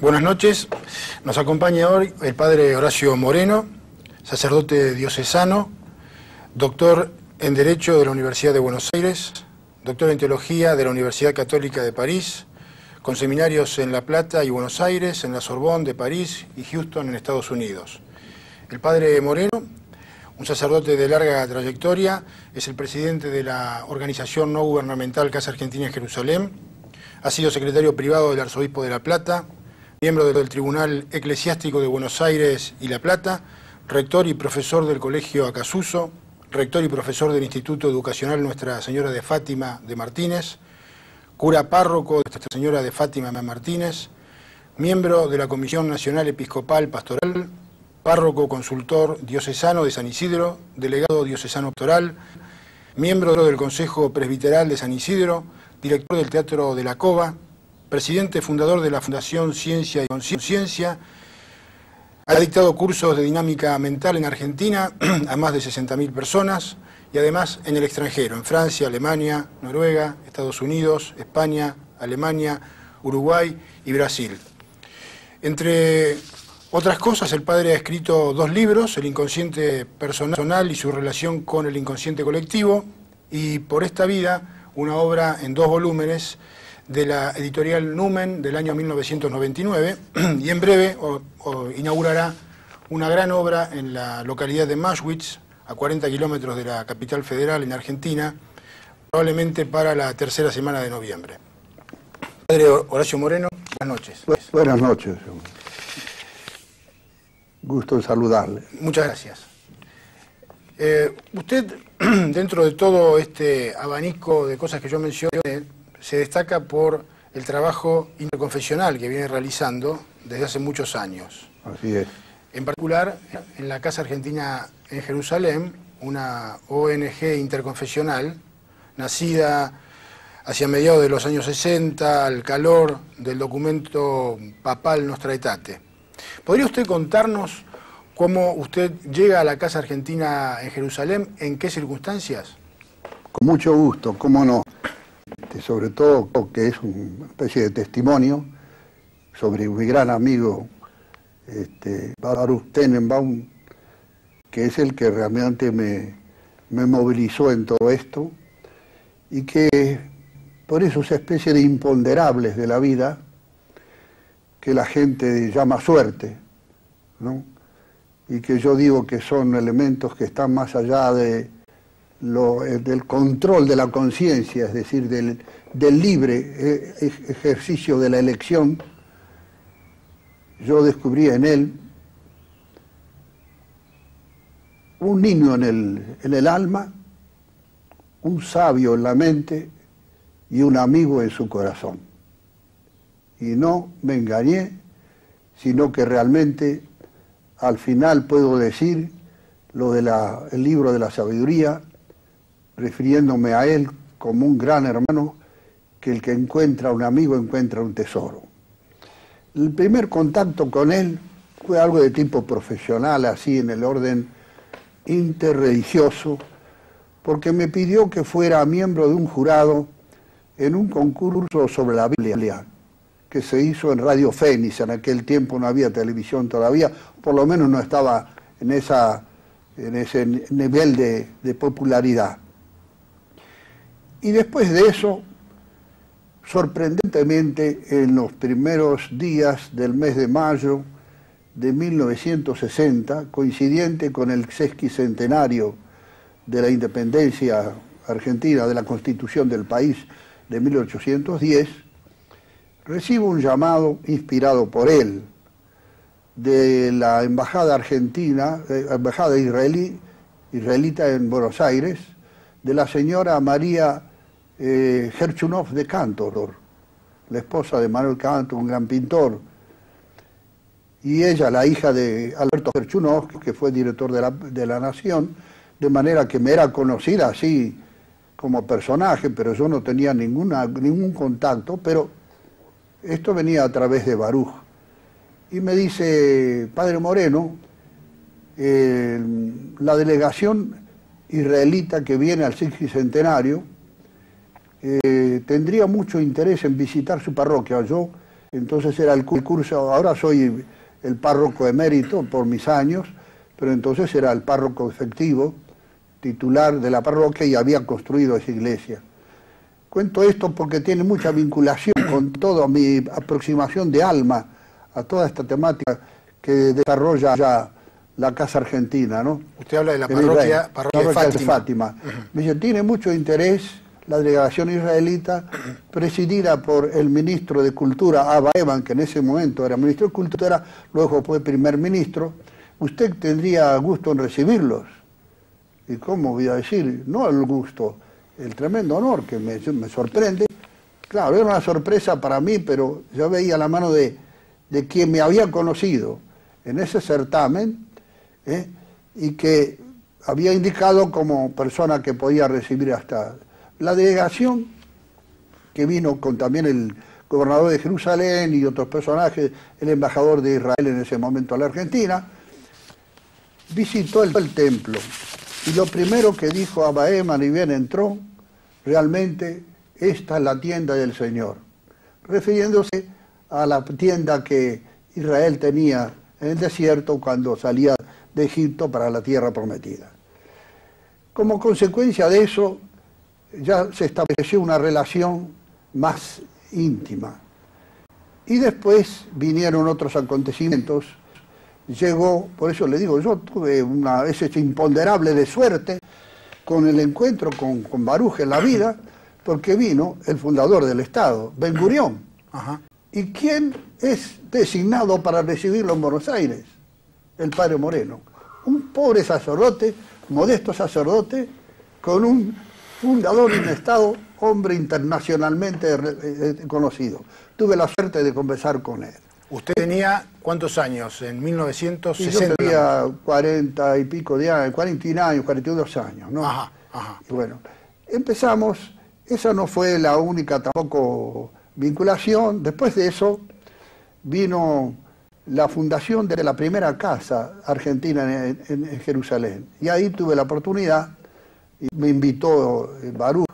Buenas noches. Nos acompaña hoy el padre Horacio Moreno, sacerdote diocesano, doctor en Derecho de la Universidad de Buenos Aires, doctor en Teología de la Universidad Católica de París, con seminarios en La Plata y Buenos Aires, en la Sorbonne de París y Houston en Estados Unidos. El padre Moreno, un sacerdote de larga trayectoria, es el presidente de la organización no gubernamental Casa Argentina en Jerusalén, ha sido secretario privado del arzobispo de La Plata, miembro del Tribunal Eclesiástico de Buenos Aires y La Plata, rector y profesor del Colegio Acasuso, rector y profesor del Instituto Educacional Nuestra Señora de Fátima de Martínez, cura párroco de Nuestra Señora de Fátima de Martínez, miembro de la Comisión Nacional Episcopal Pastoral, párroco consultor diocesano de San Isidro, delegado diocesano pastoral, miembro del Consejo Presbiteral de San Isidro, director del Teatro de la Cova, presidente fundador de la Fundación Ciencia y Conciencia, ha dictado cursos de dinámica mental en Argentina a más de 60.000 personas y además en el extranjero, en Francia, Alemania, Noruega, Estados Unidos, España, Alemania, Uruguay y Brasil. Entre otras cosas, el padre ha escrito 2 libros, El inconsciente personal y su relación con el inconsciente colectivo, y Por esta vida, una obra en 2 volúmenes, de la editorial Numen del año 1999, y en breve inaugurará una gran obra en la localidad de Maschwitz, a 40 kilómetros de la capital federal en Argentina, probablemente para la tercera semana de noviembre. Padre Horacio Moreno, buenas noches. Buenas noches. Gusto en saludarle. Muchas gracias. Usted, dentro de todo este abanico de cosas que yo mencioné, se destaca por el trabajo interconfesional que viene realizando desde hace muchos años. Así es. En particular, en la Casa Argentina en Jerusalén, una ONG interconfesional, nacida hacia mediados de los años 60, al calor del documento papal Nostra Aetate. ¿Podría usted contarnos cómo usted llega a la Casa Argentina en Jerusalén, en qué circunstancias? Con mucho gusto, cómo no. Sobre todo que es una especie de testimonio sobre mi gran amigo Baruch Tenenbaum, que es el que realmente me movilizó en todo esto, y que por eso esa especie de imponderables de la vida que la gente llama suerte, ¿no? Y que yo digo que son elementos que están más allá del control de la conciencia, es decir, del libre ejercicio de la elección. Yo descubrí en él un niño en el alma, un sabio en la mente y un amigo en su corazón. Y no me engañé, sino que realmente al final puedo decir lo del libro de la sabiduría, refiriéndome a él como un gran hermano, que el que encuentra un amigo encuentra un tesoro. El primer contacto con él fue algo de tipo profesional, así en el orden interreligioso, porque me pidió que fuera miembro de un jurado en un concurso sobre la Biblia, que se hizo en Radio Fénix. En aquel tiempo no había televisión todavía, por lo menos no estaba en ese nivel de popularidad. Y después de eso, sorprendentemente, en los primeros días del mes de mayo de 1960, coincidente con el sesquicentenario de la independencia argentina, de la constitución del país de 1810, recibo un llamado inspirado por él de la embajada argentina, embajada israelita en Buenos Aires, de la señora María Gerchunov de Cantor, la esposa de Manuel Cantor, un gran pintor, y ella, la hija de Alberto Gerchunov, que fue director de la Nación, de manera que me era conocida así como personaje, pero yo no tenía ningún contacto, pero esto venía a través de Baruch. Y me dice: Padre Moreno, la delegación israelita que viene al sesquicentenario tendría mucho interés en visitar su parroquia. Yo Entonces era el curso, ahora soy el párroco emérito por mis años, pero entonces era el párroco efectivo, titular de la parroquia, y había construido esa iglesia. Cuento esto porque tiene mucha vinculación con toda mi aproximación de alma a toda esta temática que desarrolla ya la Casa Argentina, ¿no? Usted habla de la parroquia de Fátima. Me dice, tiene mucho interés la delegación israelita, presidida por el ministro de Cultura, Abba Eban, que en ese momento era ministro de Cultura, luego fue primer ministro. ¿Usted tendría gusto en recibirlos? ¿Y cómo voy a decir? No el gusto, el tremendo honor que me sorprende. Claro, era una sorpresa para mí, pero yo veía la mano de quien me había conocido en ese certamen, y que había indicado como persona que podía recibir hasta la delegación, que vino con también el gobernador de Jerusalén y otros personajes, el embajador de Israel en ese momento a la Argentina, visitó el templo. Y lo primero que dijo Abba Eban, y bien entró, realmente esta es la tienda del Señor, refiriéndose a la tienda que Israel tenía en el desierto cuando salía de Egipto para la tierra prometida. Como consecuencia de eso, ya se estableció una relación más íntima. Y después vinieron otros acontecimientos. Llegó, por eso le digo, yo tuve ese imponderable de suerte con el encuentro con Baruch en la vida, porque vino el fundador del Estado, Ben Gurión. Ajá. ¿Y quién es designado para recibirlo en Buenos Aires? El padre Moreno. Un pobre sacerdote, modesto sacerdote, con un fundador de un Estado, hombre internacionalmente conocido. Tuve la suerte de conversar con él. ¿Usted tenía cuántos años? En 1960. Y yo tenía 40 y pico de años, 41 años, 42 años, ¿no? Ajá, ajá. Y bueno, empezamos, esa no fue la única tampoco vinculación. Después de eso vino la fundación de la primera casa argentina en Jerusalén. Y ahí tuve la oportunidad, y me invitó Baruch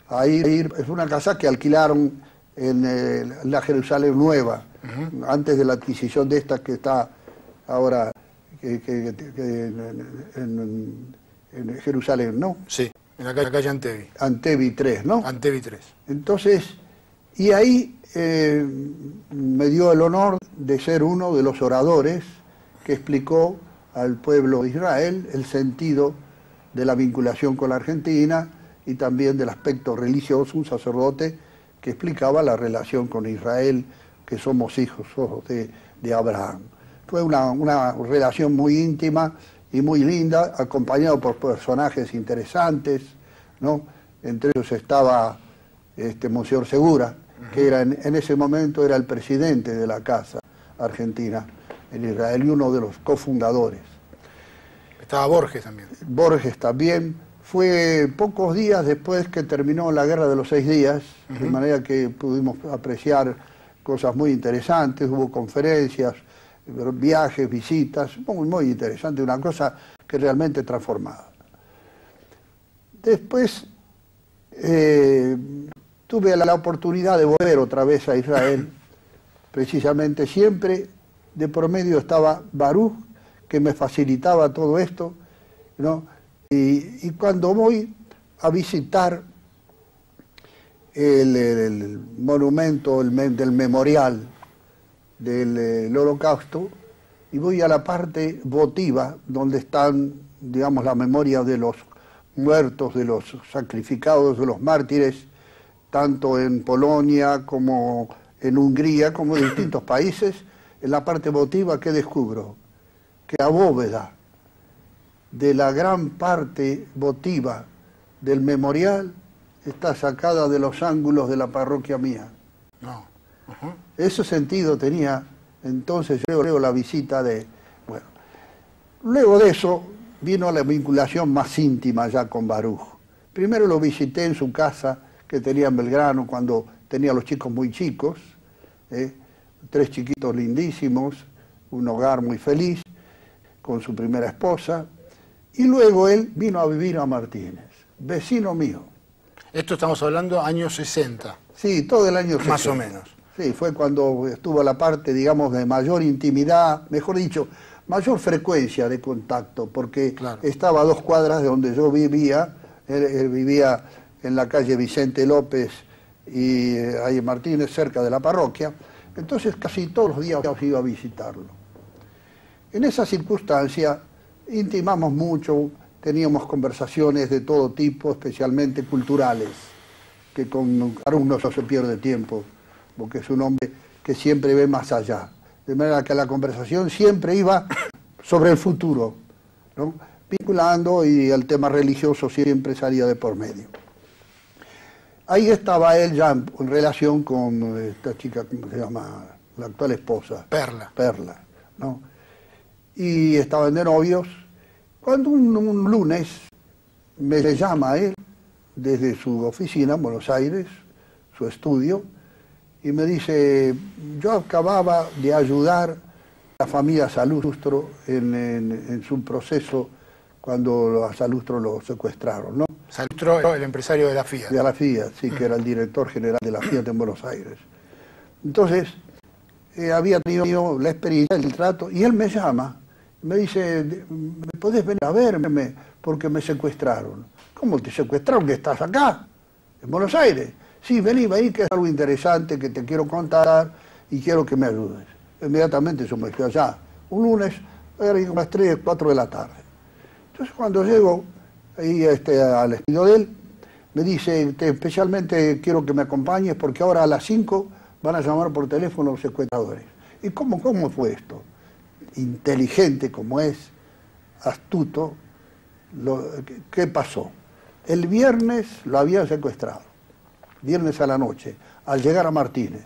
a ir. Es una casa que alquilaron en la Jerusalén Nueva, antes de la adquisición de esta que está ahora en Jerusalén, ¿no? Sí, en la calle Antevi. Antevi 3, ¿no? Antevi 3. Entonces, y ahí me dio el honor de ser uno de los oradores que explicó al pueblo de Israel el sentido de la vinculación con la Argentina y también del aspecto religioso, un sacerdote que explicaba la relación con Israel, que somos hijos de Abraham. Fue una relación muy íntima y muy linda, acompañado por personajes interesantes, ¿no? Entre ellos estaba Monseñor Segura, que era en ese momento era el presidente de la Casa Argentina en Israel y uno de los cofundadores. Estaba Borges también. Borges también. Fue pocos días después que terminó la Guerra de los 6 días, de manera que pudimos apreciar cosas muy interesantes, hubo conferencias, viajes, visitas, muy interesante, una cosa que realmente transformada. Después tuve la oportunidad de volver otra vez a Israel, precisamente siempre de por medio estaba Baruch, que me facilitaba todo esto, ¿no? Y cuando voy a visitar el monumento del memorial del Holocausto, y voy a la parte votiva, donde están, digamos, la memoria de los muertos, de los sacrificados, de los mártires, tanto en Polonia como en Hungría, como en distintos países. En la parte votiva, ¿qué descubro? Que la bóveda de la gran parte votiva del memorial está sacada de los ángulos de la parroquia mía. No. Ese sentido tenía entonces yo la visita de... Bueno, luego de eso vino la vinculación más íntima ya con Baruch. Primero lo visité en su casa que tenía en Belgrano cuando tenía a los chicos muy chicos, 3 chiquitos lindísimos, un hogar muy feliz con su primera esposa. Y luego él vino a vivir a Martínez, vecino mío. Esto estamos hablando años 60. Sí, todo el año 60. Más o menos. Sí, fue cuando estuvo la parte, digamos, de mayor intimidad, mejor dicho, mayor frecuencia de contacto, porque claro, estaba a 2 cuadras de donde yo vivía. Él vivía en la calle Vicente López y ahí en Martínez, cerca de la parroquia. Entonces casi todos los días iba a visitarlo. En esa circunstancia intimamos mucho, teníamos conversaciones de todo tipo, especialmente culturales, que con Carlos no se pierde tiempo, porque es un hombre que siempre ve más allá. De manera que la conversación siempre iba sobre el futuro, ¿no? Vinculando, y el tema religioso siempre salía de por medio. Ahí estaba él ya en relación con esta chica, ¿cómo se llama? La actual esposa. Perla. Perla, ¿no? Y estaban de novios, cuando un lunes me llama él desde su oficina en Buenos Aires, su estudio, y me dice: yo acababa de ayudar a la familia Salustro en su proceso cuando a Salustro lo secuestraron, ¿no? Salustro, el empresario de la Fiat. De la Fiat, sí, que era el director general de la Fiat en Buenos Aires. Entonces, había tenido la experiencia, el trato, y él me llama, me dice: ¿me podés venir a verme? Porque me secuestraron. ¿Cómo te secuestraron? ¿Que estás acá, en Buenos Aires? Sí, vení, que es algo interesante que te quiero contar y quiero que me ayudes. Inmediatamente yo me fui allá. Un lunes, era como las 3, 4 de la tarde. Entonces cuando llego ahí al estudio de él, me dice: especialmente quiero que me acompañes porque ahora a las 5 van a llamar por teléfono los secuestradores. ¿Y cómo fue esto? Inteligente como es, astuto, ¿qué pasó? El viernes lo habían secuestrado, viernes a la noche, al llegar a Martínez.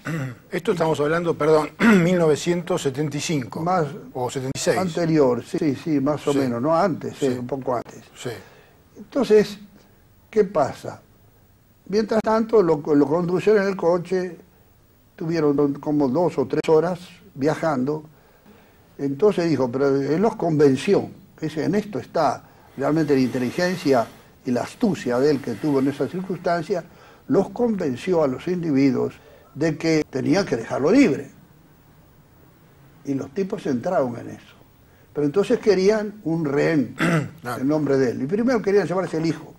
Esto estamos hablando, perdón, 1975 Más, o 76. Anterior, sí, más o Sí. menos, no antes, Sí. un poco antes. Sí. Entonces, ¿qué pasa? Mientras tanto, lo condujeron en el coche, tuvieron como 2 o 3 horas viajando. Entonces dijo, pero él los convenció, que en esto está realmente la inteligencia y la astucia de él que tuvo en esa circunstancia, los convenció a los individuos de que tenían que dejarlo libre. Y los tipos entraron en eso. Pero entonces querían un rehén en nombre de él. Y primero querían llevarse el hijo.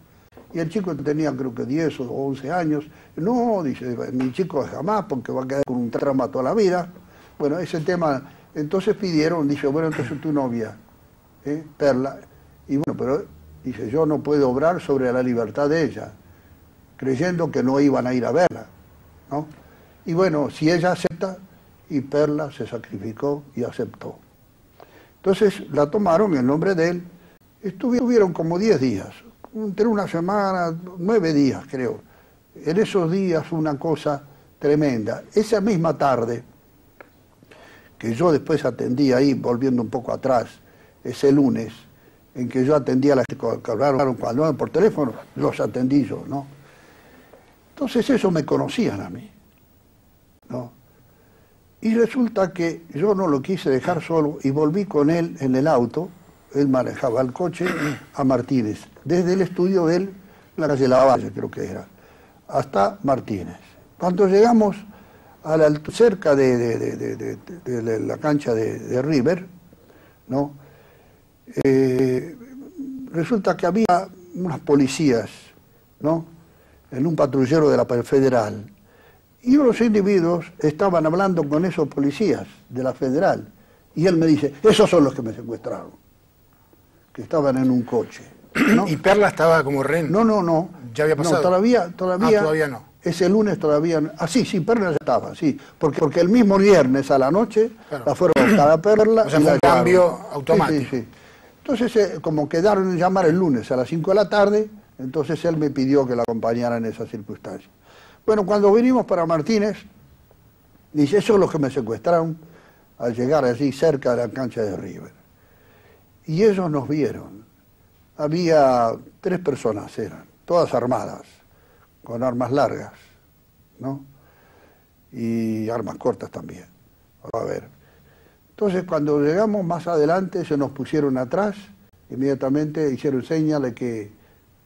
Y el chico tenía creo que 10 o 11 años. No, dice, mi chico jamás, porque va a quedar con un trauma toda la vida. Bueno, ese tema, entonces pidieron, dice, bueno, entonces tu novia, Perla. Y bueno, pero dice, yo no puedo obrar sobre la libertad de ella, creyendo que no iban a ir a verla, ¿no? Y bueno, si ella acepta, y Perla se sacrificó y aceptó. Entonces la tomaron en nombre de él, estuvieron como 10 días, entre una semana, 9 días creo. En esos días una cosa tremenda. Esa misma tarde, que yo después atendí ahí, volviendo un poco atrás, ese lunes, en que yo atendí a las que hablaron cuando por teléfono, los atendí yo, ¿no? Entonces eso me conocían a mí, ¿no? Y resulta que yo no lo quise dejar solo y volví con él en el auto, él manejaba el coche, a Martínez, desde el estudio de él, en la calle Lavalle creo que era, hasta Martínez. Cuando llegamos a cerca de la cancha de River, ¿no? Resulta que había unas policías, ¿no?, en un patrullero de la Federal, y unos individuos estaban hablando con esos policías de la Federal, y él me dice, esos son los que me secuestraron, que estaban en un coche, ¿no? ¿Y Perla estaba como rehén? No. ¿Ya había pasado? No, todavía todavía no. Ese lunes todavía no. Ah, sí, Perla ya estaba, sí. Porque el mismo viernes a la noche, claro, la fueron a buscar a Perla. O sea, y fue un la cambio llevaron. automático. Sí. Entonces, como quedaron en llamar el lunes a las 5 de la tarde, entonces él me pidió que la acompañara en esa circunstancia. Bueno, cuando vinimos para Martínez, dice, esos son los que me secuestraron al llegar allí cerca de la cancha de River. Y ellos nos vieron. Había 3 personas, eran, todas armadas, con armas largas, ¿no? Y armas cortas también. A ver. Entonces, cuando llegamos más adelante, se nos pusieron atrás, inmediatamente hicieron señal de que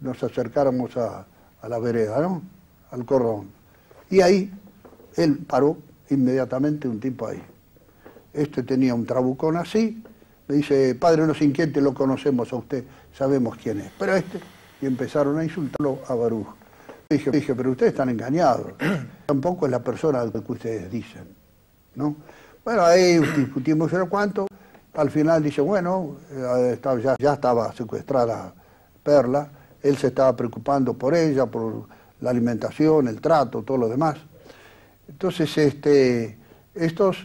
nos acercáramos a la vereda, ¿no?, al corrón. Y ahí él paró inmediatamente un tipo ahí. Este tenía un trabucón así, le dice, padre, no se inquiete, lo conocemos a usted, sabemos quién es. Pero y empezaron a insultarlo a Baruch. Dije, pero ustedes están engañados, tampoco es la persona que ustedes dicen, ¿no? Bueno, ahí discutimos no sé cuánto, al final dice, bueno, ya estaba secuestrada Perla, él se estaba preocupando por ella, por la alimentación, el trato, todo lo demás. Entonces, esos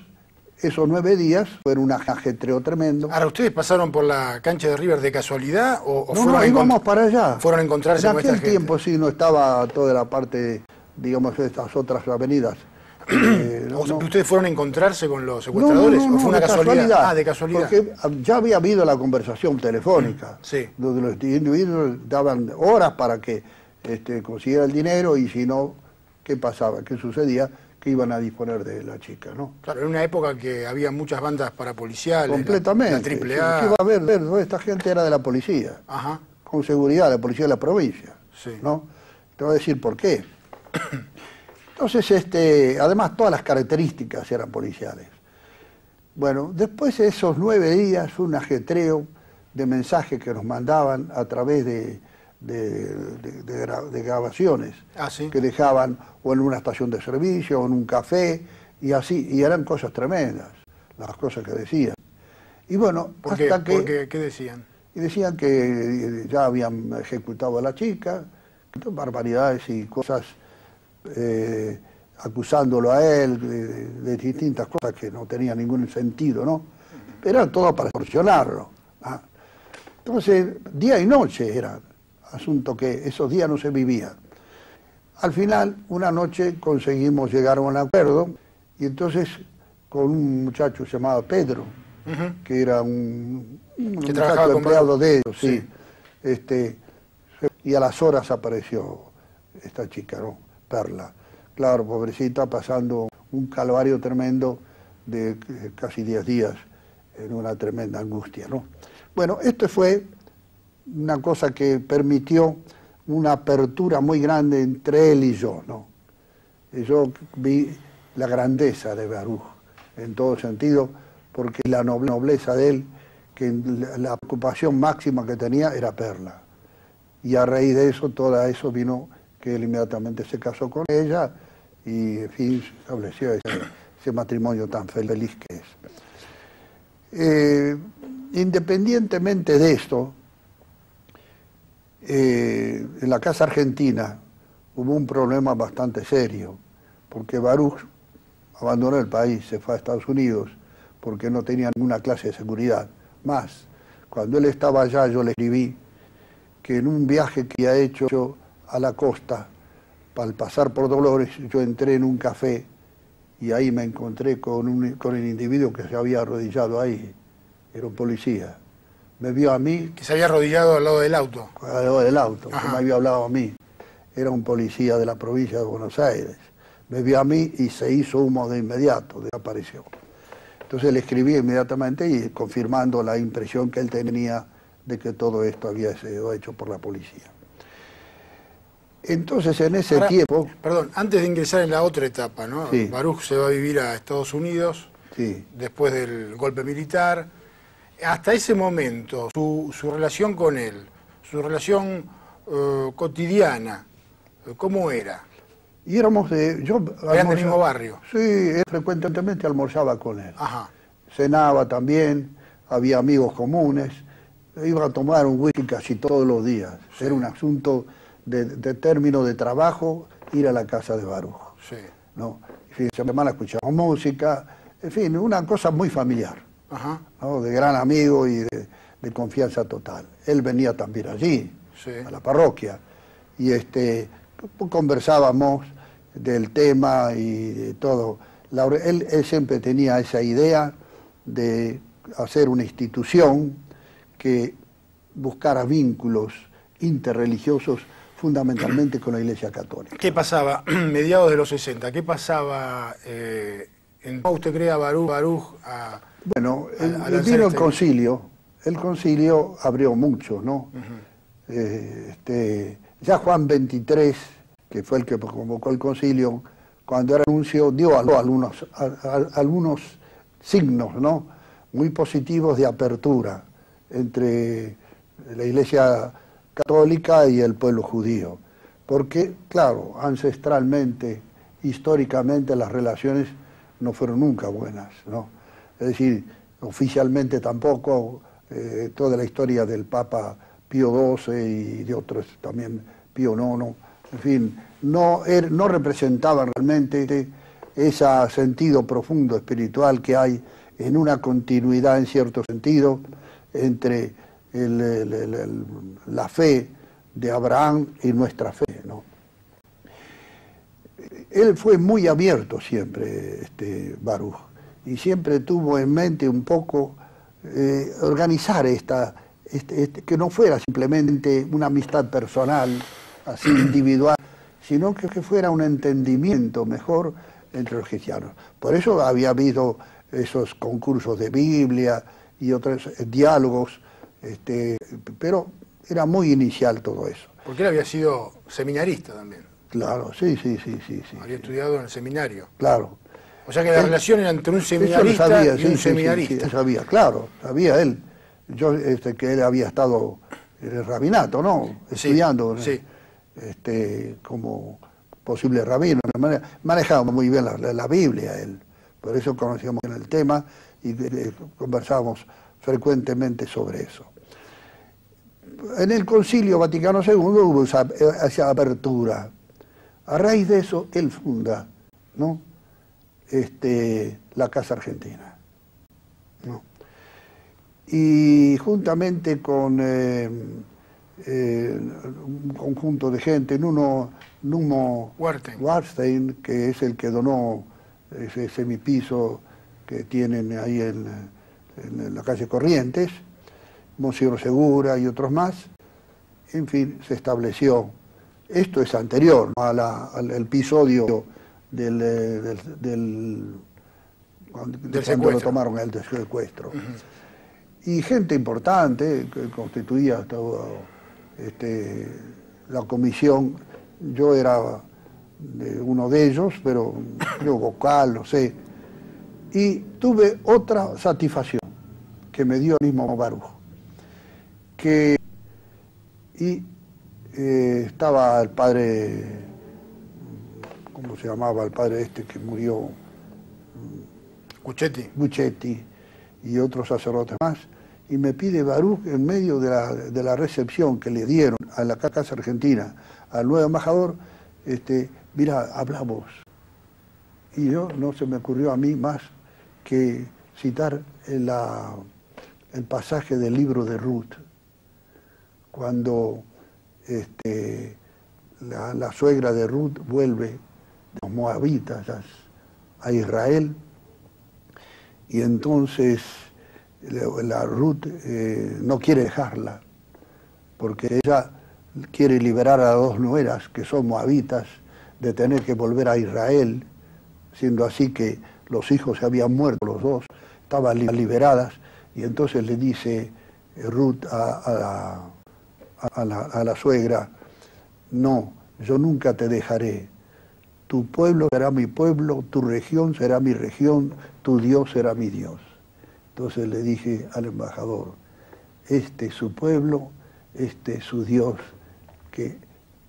9 días fueron un ajetreo tremendo. Ahora, ¿ustedes pasaron por la cancha de River de casualidad o no, íbamos para allá. Fueron a encontrarse con esta gente? En aquel tiempo sí, no estaba toda la parte, digamos, de estas otras avenidas. ¿Ustedes fueron a encontrarse con los secuestradores? ¿O fue una casualidad? Ah, de casualidad. Porque ya había habido la conversación telefónica, sí, donde los individuos daban horas para que consiguiera el dinero y si no, ¿qué pasaba? ¿Qué sucedía? Que iban a disponer de la chica, ¿no? Claro, en una época que había muchas bandas parapoliciales. Completamente. La AAA. Sí, va a ver, esta gente era de la policía. Ajá. Con seguridad, la policía de la provincia. Sí. ¿No? Te voy a decir por qué. Entonces, además todas las características eran policiales. Bueno, después de esos 9 días, un ajetreo de mensajes que nos mandaban a través de grabaciones ¿sí? que dejaban o en una estación de servicio o en un café y así, y eran cosas tremendas las cosas que decían. Y bueno, ¿Qué decían? Y decían que ya habían ejecutado a la chica, barbaridades y cosas acusándolo a él de distintas cosas que no tenían ningún sentido, ¿no? Era todo para extorsionarlo. ¿Ah? Entonces, día y noche era asunto que esos días no se vivía. Al final, una noche conseguimos llegar a un acuerdo y entonces con un muchacho llamado Pedro, que era un muchacho empleado de ellos, sí. Y a las horas apareció esta chica, ¿no? Perla. Claro, pobrecita, pasando un calvario tremendo de casi 10 días en una tremenda angustia, ¿no? Bueno, esto fue una cosa que permitió una apertura muy grande entre él y yo, ¿no? Y yo vi la grandeza de Baruch en todo sentido, porque la nobleza de él, que la ocupación máxima que tenía era Perla. Y a raíz de eso, todo eso vino que él inmediatamente se casó con ella y, en fin, estableció ese matrimonio tan feliz que es. Independientemente de esto, en la Casa Argentina hubo un problema bastante serio, porque Baruch abandonó el país, se fue a Estados Unidos, porque no tenía ninguna clase de seguridad. Más, cuando él estaba allá, yo le escribí que en un viaje que había hecho a la costa, al pasar por Dolores, yo entré en un café y ahí me encontré con el individuo que se había arrodillado ahí, era un policía. Me vio a mí... Que se había arrodillado al lado del auto. Al lado del auto, Ajá. que me había hablado a mí. Era un policía de la provincia de Buenos Aires. Me vio a mí y se hizo humo de inmediato, desapareció. Entonces le escribí inmediatamente y confirmando la impresión que él tenía de que todo esto había sido hecho por la policía. Entonces en ese tiempo... Perdón, antes de ingresar en la otra etapa, ¿no? Sí. Baruch se va a vivir a Estados Unidos, Sí. después del golpe militar. Hasta ese momento, su relación con él, su relación cotidiana, ¿cómo era? Y éramos ¿Eran del mismo barrio? Sí, frecuentemente almorzaba con él. Ajá. Cenaba también, había amigos comunes, iba a tomar un whisky casi todos los días. Sí. Era un asunto de término de trabajo, ir a la casa de Baruch. Sí. ¿No? El fin de semana escuchábamos música, en fin, una cosa muy familiar. Ajá. ¿No? De gran amigo y de confianza total. Él venía también allí, Sí. a la parroquia, y conversábamos del tema y de todo. Él siempre tenía esa idea de hacer una institución que buscara vínculos interreligiosos fundamentalmente con la Iglesia Católica. ¿Qué pasaba mediados de los 60? ¿Qué pasaba usted cree a Baruch Bueno, al vino el concilio. El concilio abrió mucho, ¿no? Ya Juan XXIII, que fue el que convocó el concilio, cuando era nuncio, dio algunos signos, ¿no?, muy positivos de apertura entre la Iglesia católica y el pueblo judío. Porque, claro, ancestralmente, históricamente, las relaciones no fueron nunca buenas, ¿no? Es decir, oficialmente tampoco, toda la historia del Papa Pío XII y de otros también, Pío IX, en fin, no representaban realmente ese sentido profundo espiritual que hay en una continuidad, en cierto sentido, entre la fe de Abraham y nuestra fe, ¿no? Él fue muy abierto siempre, Baruch, y siempre tuvo en mente un poco organizar que no fuera simplemente una amistad personal, así individual, sino que fuera un entendimiento mejor entre los cristianos. Por eso había habido esos concursos de Biblia y otros diálogos, pero era muy inicial todo eso. Porque él había sido seminarista también. Claro, sí. Había estudiado en el seminario. Claro. O sea que la relación era entre un seminarista y un seminarista. Sí, sabía, claro, sabía él. Yo, que él había estado en el rabinato, ¿no? Estudiando, sí. Como posible rabino. Manejaba muy bien la Biblia él. Por eso conocíamos bien el tema y conversábamos frecuentemente sobre eso. En el Concilio Vaticano II hubo esa apertura. A raíz de eso, él funda, ¿no?, la Casa Argentina, ¿no? Y juntamente con un conjunto de gente, Nuno Warstein, que es el que donó ese semipiso que tienen ahí en la calle Corrientes, Monseñor Segura y otros más, en fin, se estableció. Esto es anterior, ¿no?, al episodio cuando lo tomaron el secuestro. Y gente importante que constituía todo, la comisión. Yo era uno de ellos, pero yo vocal, no sé. Y tuve otra satisfacción que me dio el mismo Baruch, estaba el padre, ¿cómo se llamaba? El padre que murió, Guchetti, y otros sacerdotes más, y me pide Baruch, en medio de la recepción que le dieron a la Casa Argentina, al nuevo embajador, mira, hablamos. Y yo, no se me ocurrió a mí más que citar el pasaje del libro de Ruth, cuando la suegra de Ruth vuelve de los moabitas a Israel, y entonces la Ruth no quiere dejarla, porque ella quiere liberar a dos nueras que son moabitas de tener que volver a Israel, siendo así que los hijos se habían muerto, los dos estaban liberadas, y entonces le dice Ruth a la suegra: no, yo nunca te dejaré, tu pueblo será mi pueblo, tu región será mi región, tu Dios será mi Dios. Entonces le dije al embajador: este es su pueblo, este es su Dios, que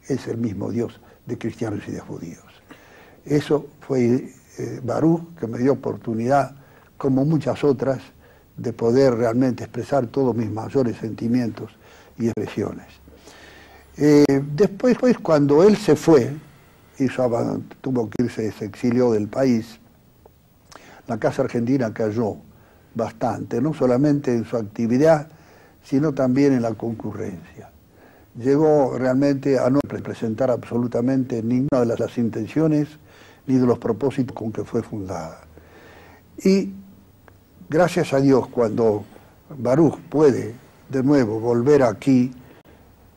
es el mismo Dios de cristianos y de judíos. Eso fue Baruch, que me dio oportunidad, como muchas otras, de poder realmente expresar todos mis mayores sentimientos y expresiones. Después, cuando él se fue, tuvo que irse, se exilió del país, la Casa Argentina cayó bastante, no solamente en su actividad, sino también en la concurrencia. Llegó realmente a no representar absolutamente ninguna de las intenciones ni de los propósitos con que fue fundada. Y gracias a Dios, cuando Baruch puede de nuevo volver aquí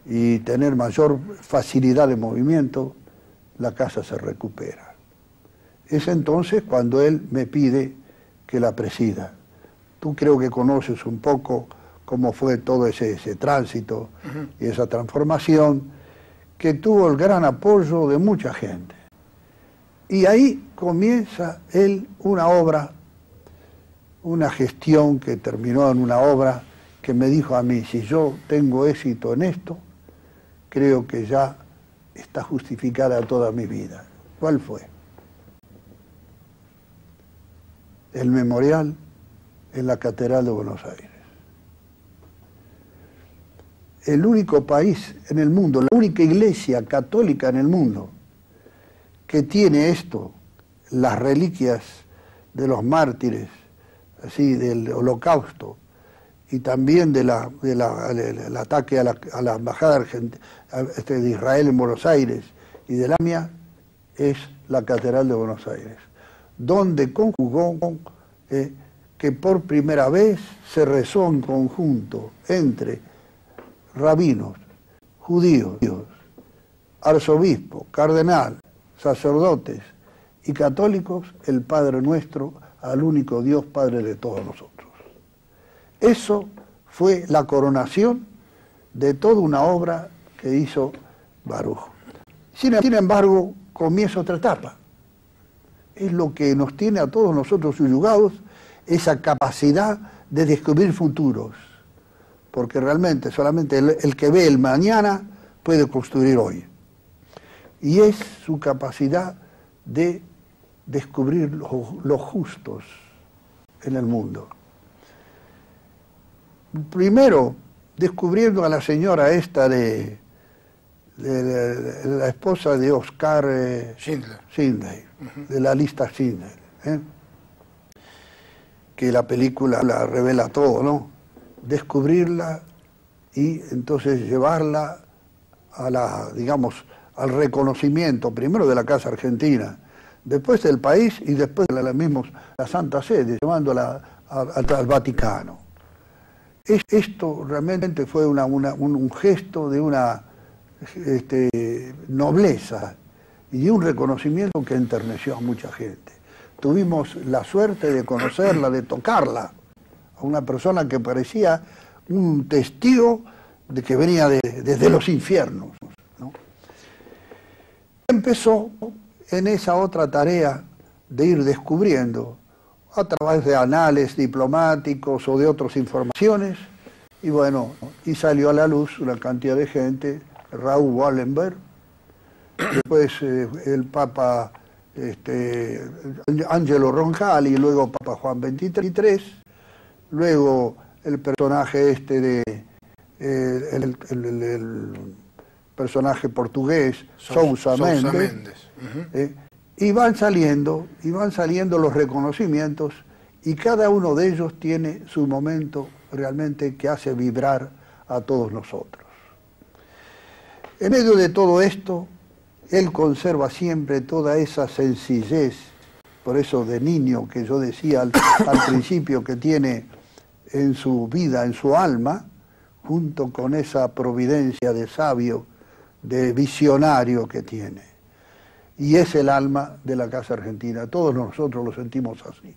y tener mayor facilidad de movimiento, la casa se recupera. Es entonces cuando él me pide que la presida. Tú creo que conoces un poco cómo fue todo ese tránsito y esa transformación, que tuvo el gran apoyo de mucha gente. Y ahí comienza él una obra, una gestión que terminó en una obra que me dijo a mí, si yo tengo éxito en esto, creo que ya está justificada toda mi vida. ¿Cuál fue? El memorial en la Catedral de Buenos Aires. El único país en el mundo, la única iglesia católica en el mundo que tiene esto, las reliquias de los mártires, así del Holocausto, y también del ataque a la embajada de Israel en Buenos Aires y de la mía, es la Catedral de Buenos Aires, donde conjugó que por primera vez se rezó en conjunto entre rabinos, judíos, arzobispo, cardenal, sacerdotes y católicos, el Padre Nuestro al único Dios, Padre de todos nosotros. Eso fue la coronación de toda una obra que hizo Baruch. Sin embargo, comienza otra etapa. Es lo que nos tiene a todos nosotros subyugados, esa capacidad de descubrir futuros. Porque realmente solamente el que ve el mañana puede construir hoy. Y es su capacidad de descubrir los justos en el mundo. Primero, descubriendo a la señora esta de la esposa de Oscar Schindler, de la lista Schindler, que la película la revela todo, ¿no? Descubrirla y entonces llevarla a digamos, al reconocimiento, primero de la Casa Argentina, después del país y después de la Santa Sede, llevándola al Vaticano. Esto realmente fue un gesto de una nobleza y de un reconocimiento que enterneció a mucha gente. Tuvimos la suerte de conocerla, de tocarla, a una persona que parecía un testigo de que venía desde los infiernos, ¿no? Empezó en esa otra tarea de ir descubriendo a través de anales diplomáticos o de otras informaciones, y bueno, y salió a la luz una cantidad de gente, Raúl Wallenberg, después el Papa Angelo Roncalli, y luego Papa Juan XXIII, luego el personaje el personaje portugués, Sousa Mendes. Y van saliendo los reconocimientos, y cada uno de ellos tiene su momento realmente que hace vibrar a todos nosotros. En medio de todo esto, él conserva siempre toda esa sencillez, por eso de niño que yo decía al principio, que tiene en su vida, en su alma, junto con esa providencia de sabio, de visionario que tiene. Y es el alma de la Casa Argentina. Todos nosotros lo sentimos así.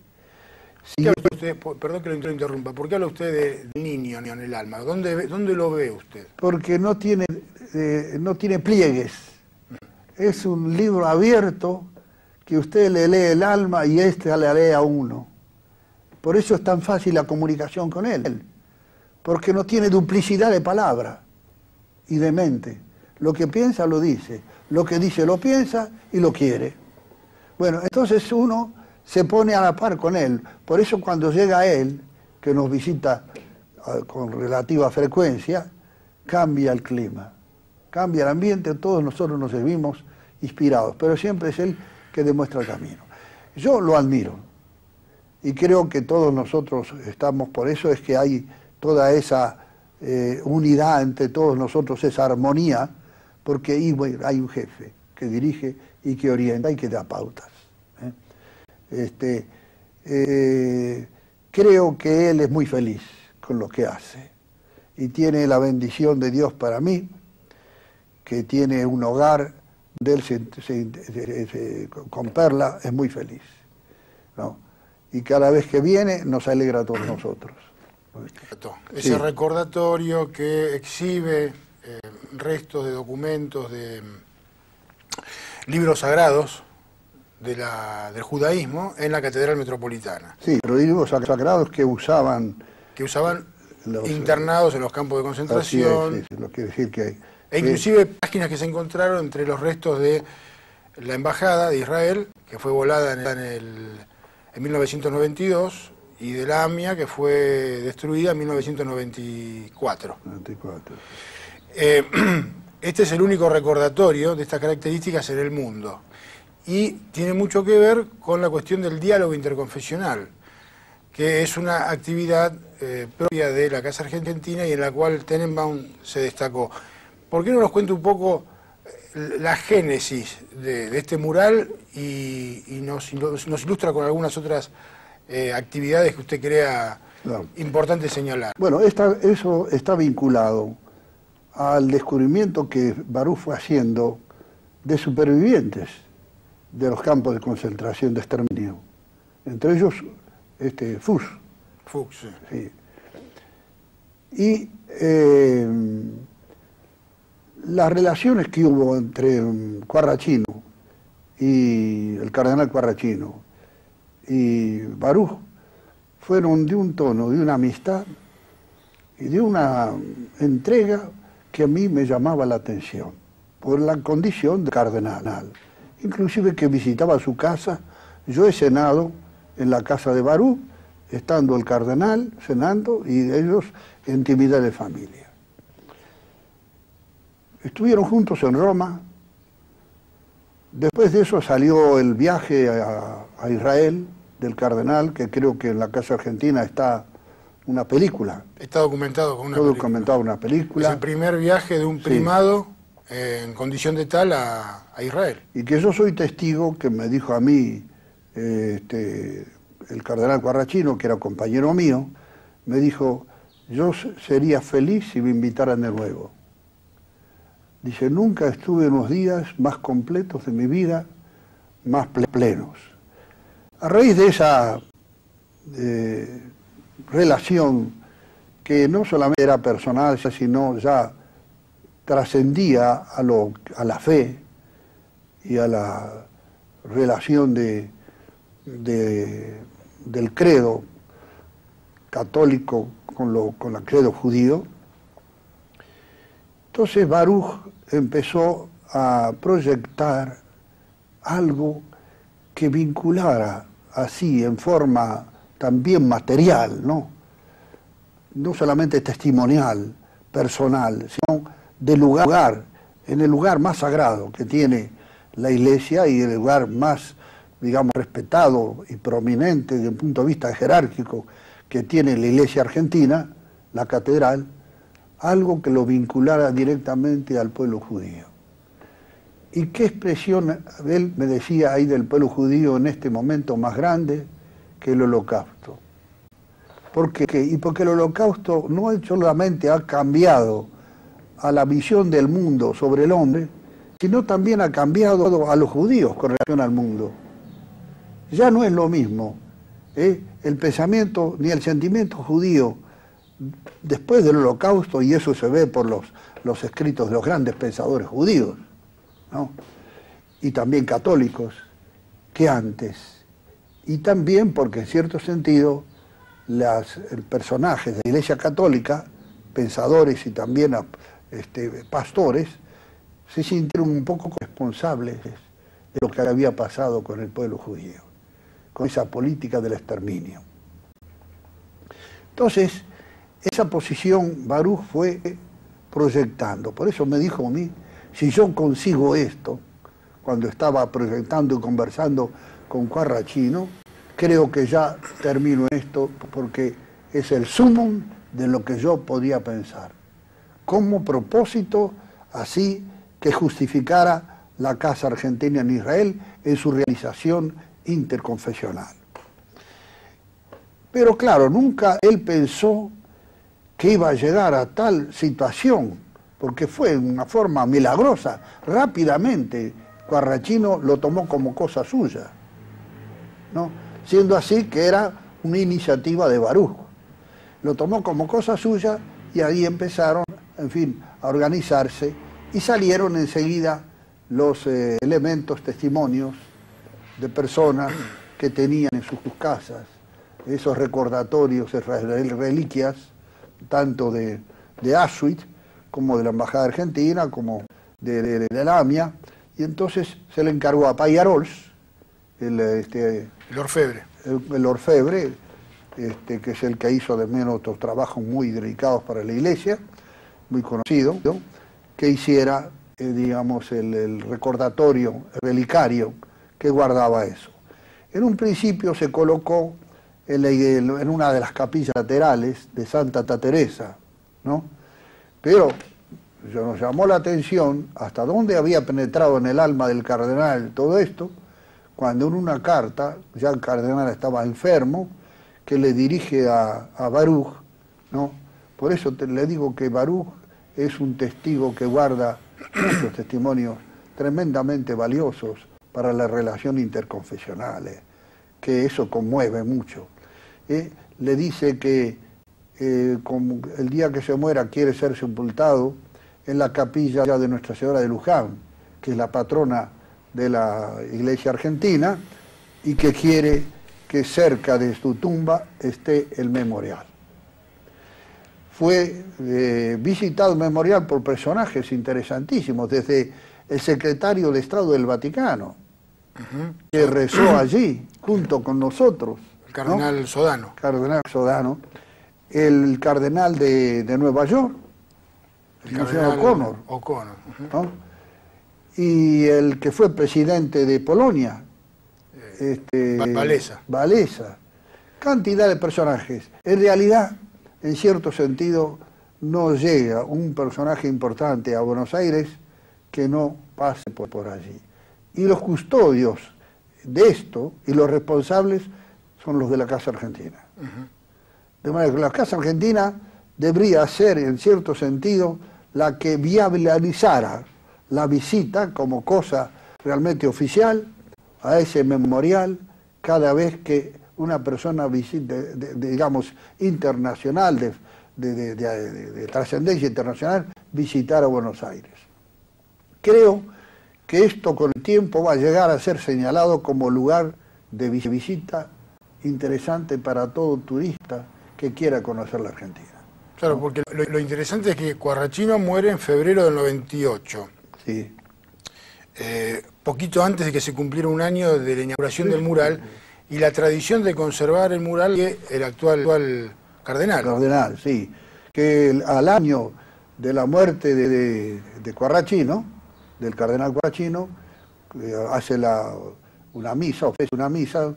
Perdón que lo interrumpa. ¿Por qué habla usted de niño en el alma? ¿Dónde lo ve usted? Porque no tiene pliegues. Es un libro abierto que usted le lee el alma y le lee a uno. Por eso es tan fácil la comunicación con él. Porque no tiene duplicidad de palabra y de mente. Lo que piensa lo dice. Lo que dice lo piensa y lo quiere. Bueno, entonces uno se pone a la par con él. Por eso cuando llega él, que nos visita con relativa frecuencia, cambia el clima, cambia el ambiente, todos nosotros nos vimos inspirados, pero siempre es él que demuestra el camino. Yo lo admiro y creo que todos nosotros estamos, por eso es que hay toda esa unidad entre todos nosotros, esa armonía, porque hay un jefe que dirige y que orienta y que da pautas. Creo que él es muy feliz con lo que hace y tiene la bendición de Dios para mí, que tiene un hogar de él con Perla, es muy feliz, ¿no? Y cada vez que viene nos alegra a todos nosotros. Ese recordatorio que exhibe restos de documentos, de libros sagrados, del judaísmo en la Catedral Metropolitana. Sí, los libros sagrados que usaban los internados en los campos de concentración. Sí, lo quiere decir que... E inclusive páginas que se encontraron entre los restos de la Embajada de Israel, que fue volada en 1992, y de la AMIA, que fue destruida en 1994. Este es el único recordatorio de estas características en el mundo. Y tiene mucho que ver con la cuestión del diálogo interconfesional, que es una actividad propia de la Casa Argentina y en la cual Tenenbaum se destacó. ¿Por qué no nos cuenta un poco la génesis de este mural y nos ilustra con algunas otras actividades que usted crea importante señalar? Bueno, eso está vinculado al descubrimiento que Baruch fue haciendo de supervivientes de los campos de concentración de exterminio. Entre ellos, Fuchs. Fuchs, sí. Y las relaciones que hubo entre Quarrachino y el cardenal Quarrachino y Baruch fueron de un tono, de una amistad y de una entrega que a mí me llamaba la atención, por la condición de cardenal. Inclusive que visitaba su casa, yo he cenado en la casa de Baruch, estando el cardenal cenando y ellos en intimidad de familia. Estuvieron juntos en Roma. Después de eso salió el viaje a Israel del cardenal, que creo que en la Casa Argentina está una película. Está documentado con una película. Está documentado una película. Es el primer viaje de un primado en condición de tal a Israel. Y que yo soy testigo, que me dijo a mí el cardenal Quarrachino, que era compañero mío, me dijo, yo sería feliz si me invitaran de nuevo. Dice, nunca estuve en unos días más completos de mi vida, más plenos. A raíz de esa relación que no solamente era personal, sino ya trascendía a la fe y a la relación del credo católico con el credo judío. Entonces Baruch empezó a proyectar algo que vinculara así en forma también material, no solamente testimonial, personal, sino de lugar, en el lugar más sagrado que tiene la Iglesia y el lugar más, digamos, respetado y prominente desde un punto de vista jerárquico que tiene la Iglesia argentina, la catedral, algo que lo vinculara directamente al pueblo judío. ¿Y qué expresión él me decía ahí del pueblo judío en este momento más grande que el Holocausto? ¿Por qué? Y porque el Holocausto no solamente ha cambiado a la visión del mundo sobre el hombre, sino también ha cambiado a los judíos con relación al mundo. Ya no es lo mismo el pensamiento ni el sentimiento judío después del Holocausto, y eso se ve por los escritos de los grandes pensadores judíos, ¿no? Y también católicos, que antes. Y también porque en cierto sentido personajes de la Iglesia Católica, pensadores y también pastores, se sintieron un poco responsables de lo que había pasado con el pueblo judío, con esa política del exterminio. Entonces, esa posición Baruch fue proyectando. Por eso me dijo a mí, si yo consigo esto, cuando estaba proyectando y conversando con Quarrachino, creo que ya termino esto porque es el sumum de lo que yo podía pensar. Como propósito así que justificara la Casa Argentina en Israel en su realización interconfesional. Pero claro, nunca él pensó que iba a llegar a tal situación, porque fue de una forma milagrosa, rápidamente Quarrachino lo tomó como cosa suya, ¿no? Siendo así que era una iniciativa de Baruch. Lo tomó como cosa suya y ahí empezaron, en fin, a organizarse y salieron enseguida los elementos, testimonios de personas que tenían en sus casas esos recordatorios, esas reliquias, tanto de Auschwitz como de la Embajada Argentina, como de la AMIA, y entonces se le encargó a Payarols, el orfebre. El orfebre, que es el que hizo de menos otros trabajos muy dedicados para la iglesia, muy conocido, ¿no?, que hiciera, digamos, el recordatorio, el relicario que guardaba eso. En un principio se colocó en una de las capillas laterales de Santa Teresa, ¿no? Pero nos llamó la atención hasta dónde había penetrado en el alma del cardenal todo esto, cuando en una carta, ya el cardenal estaba enfermo, que le dirige a Baruch, ¿no? Por eso le digo que Baruch es un testigo que guarda muchos testimonios tremendamente valiosos para la relación interconfesional, que eso conmueve mucho. Le dice que como el día que se muera quiere ser sepultado en la capilla de Nuestra Señora de Luján, que es la patrona de la Iglesia Argentina, y que quiere que cerca de su tumba esté el memorial. Fue visitado el memorial por personajes interesantísimos, desde el secretario de Estado del Vaticano, que rezó allí junto con nosotros. El cardenal, ¿no?, Sodano. Cardenal Sodano. El cardenal de Nueva York, el cardenal O'Connor. ¿No? Y el que fue presidente de Polonia, Walesa. Cantidad de personajes. En realidad, en cierto sentido, no llega un personaje importante a Buenos Aires que no pase por allí. Y los custodios de esto y los responsables son los de la Casa Argentina. De manera que la Casa Argentina debería ser, en cierto sentido, la que viabilizara la visita como cosa realmente oficial a ese memorial cada vez que una persona visita, digamos, internacional, de trascendencia internacional, visitara Buenos Aires. Creo que esto con el tiempo va a llegar a ser señalado como lugar de visita interesante para todo turista que quiera conocer la Argentina. Claro, porque lo interesante es que Quarrachino muere en febrero del 98. Sí. Poquito antes de que se cumpliera un año de la inauguración del mural, y la tradición de conservar el mural que el actual cardenal. Cardenal, sí. Que al año de la muerte de Quarrachino, del cardenal Quarrachino, hace una misa, ofrece una misa,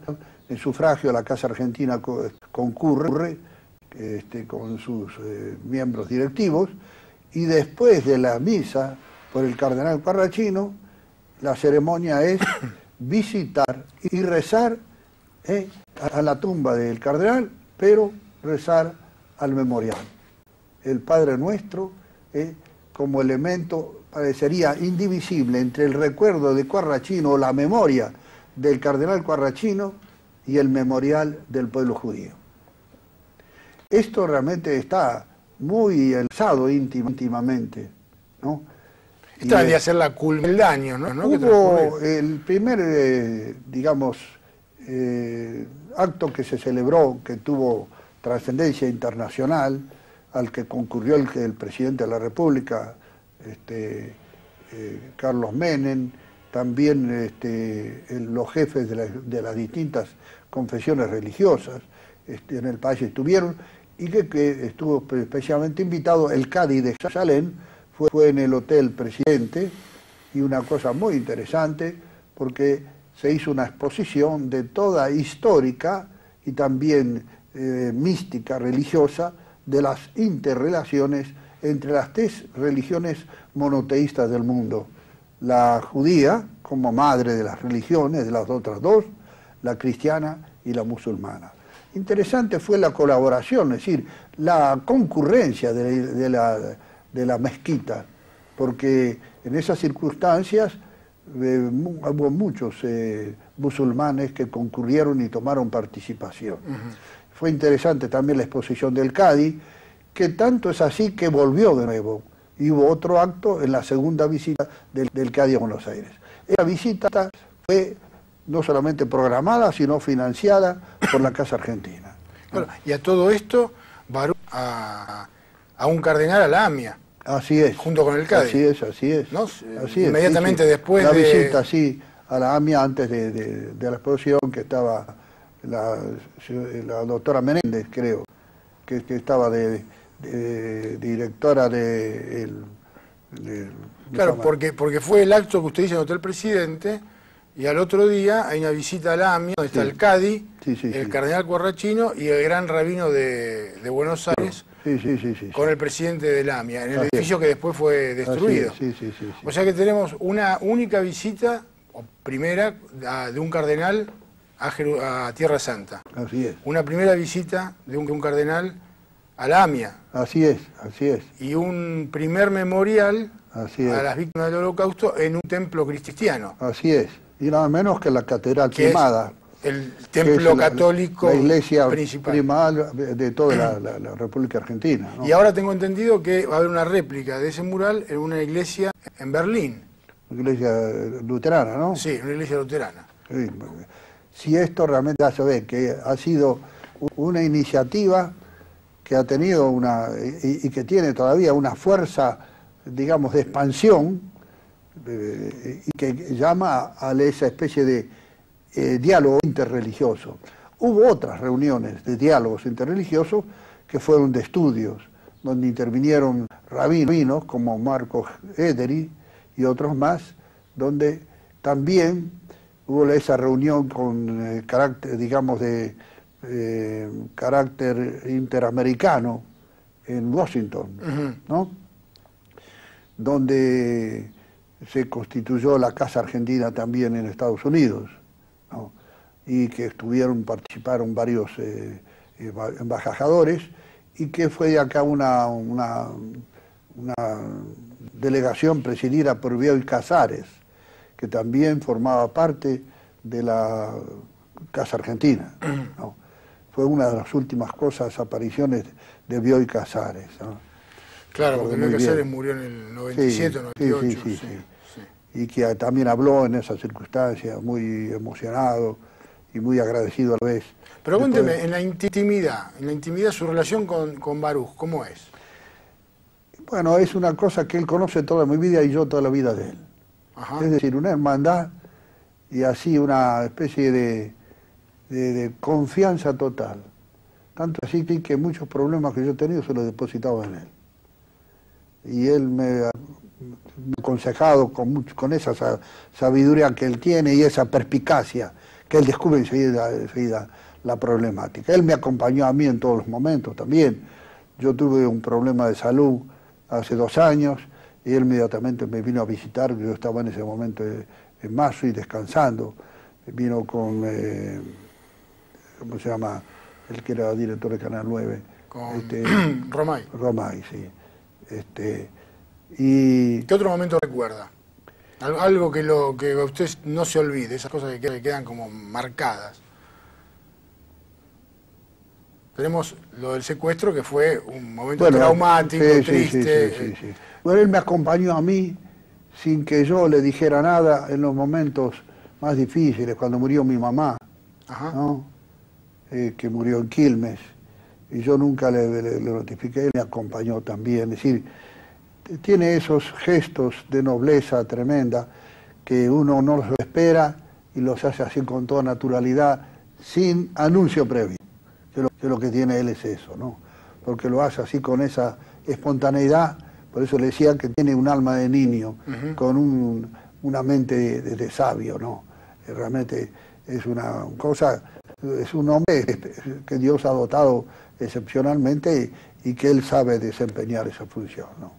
en sufragio a la Casa Argentina concurre con sus miembros directivos, y después de la misa por el cardenal Quarrachino, la ceremonia es visitar y rezar a la tumba del cardenal, pero rezar al memorial. El Padre Nuestro como elemento parecería indivisible entre el recuerdo de Quarrachino o la memoria del cardenal Quarrachino y el memorial del pueblo judío. Esto realmente está muy enlazado íntimamente, ¿no? Esta debería ser la culpa del daño, ¿no? Hubo el primer, digamos, acto que se celebró, que tuvo trascendencia internacional, al que concurrió el presidente de la República, Carlos Menem, también los jefes de las distintas confesiones religiosas en el país estuvieron, y que estuvo especialmente invitado el Cádiz de Jerusalén, fue en el Hotel Presidente, y una cosa muy interesante, porque se hizo una exposición de toda histórica y también mística, religiosa, de las interrelaciones entre las tres religiones monoteístas del mundo. La judía, como madre de las religiones, de las otras dos, la cristiana y la musulmana. Interesante fue la colaboración, es decir, la concurrencia de la mezquita, porque en esas circunstancias hubo muchos musulmanes que concurrieron y tomaron participación. Fue interesante también la exposición del Cádiz, que tanto es así que volvió de nuevo, y hubo otro acto en la segunda visita del Cádiz a Buenos Aires. Esa visita fue no solamente programada, sino financiada por la Casa Argentina. Bueno, y a todo esto, Baruch a un cardenal a la AMIA. Así es. Junto con el CADI. Así es, así es. ¿No? Así es, Inmediatamente sí, sí. después la de... visita, sí, a la AMIA antes de la explosión, que estaba la doctora Menéndez, creo, que estaba de directora Claro, porque fue el acto que usted dice en el Hotel Presidente, y al otro día hay una visita a la AMIA, donde está el CADI, el cardenal Corrachino y el gran rabino de Buenos Aires, con el presidente de la AMIA, en el edificio que después fue destruido. O sea que tenemos una única visita, o primera, de un cardenal a Tierra Santa. Así es. Una primera visita de un cardenal a la AMIA. Así es, así es. Y un primer memorial así es. A las víctimas del Holocausto en un templo cristiano. Así es. Y nada menos que la Catedral Primada. El templo católico la iglesia principal. Primal de toda la República Argentina, ¿no? Y ahora tengo entendido que va a haber una réplica de ese mural en una iglesia en Berlín. Una iglesia luterana, ¿no? Sí, una iglesia luterana. Sí. Si esto realmente ya se ve que ha sido una iniciativa que ha tenido y que tiene todavía una fuerza, digamos, de expansión, y que llama a esa especie de diálogo interreligioso. Hubo otras reuniones de diálogos interreligiosos que fueron de estudios, donde intervinieron rabinos como Marcos Ederi y otros más, donde también hubo esa reunión con carácter, digamos, de carácter interamericano en Washington, ¿no? Donde se constituyó la Casa Argentina también en Estados Unidos, ¿no? Y que participaron varios embajadores, y que fue de acá una delegación presidida por Bioy Casares, que también formaba parte de la Casa Argentina, ¿no? Fue una de las últimas apariciones de Bioy Casares, ¿no? Claro, porque Bioy Casares murió en el 97, 98. Sí. Y que también habló en esas circunstancias, muy emocionado y muy agradecido a la vez. Pero cuénteme, en la intimidad su relación con Baruch, ¿cómo es? Bueno, es una cosa que él conoce toda mi vida y yo toda la vida de él. Ajá. Es decir, una hermandad y así una especie de confianza total. Tanto así que muchos problemas que yo he tenido se los depositaba en él. Y él me ha aconsejado con esa sabiduría que él tiene y esa perspicacia que él descubre enseguida la problemática. Él me acompañó a mí en todos los momentos también. Yo tuve un problema de salud hace 2 años y él inmediatamente me vino a visitar. Yo estaba en ese momento en Mazo y descansando. Vino con, ¿cómo se llama? El que era director de Canal 9. Con Romay. Romay, sí. Y ¿qué otro momento recuerda? Algo que usted no se olvide, esas cosas que quedan como marcadas. Tenemos lo del secuestro, que fue un momento traumático, triste. Sí. Bueno, él me acompañó a mí sin que yo le dijera nada en los momentos más difíciles, cuando murió mi mamá, ¿no? Que murió en Quilmes, y yo nunca le notifiqué, él me acompañó también. Es decir, tiene esos gestos de nobleza tremenda que uno no los espera y los hace así con toda naturalidad, sin anuncio previo. Que lo que tiene él es eso, ¿no? Porque lo hace así con esa espontaneidad, por eso le decía que tiene un alma de niño, con una mente de sabio, ¿no? Realmente es una cosa, es un hombre que Dios ha dotado excepcionalmente y que él sabe desempeñar esa función, ¿no?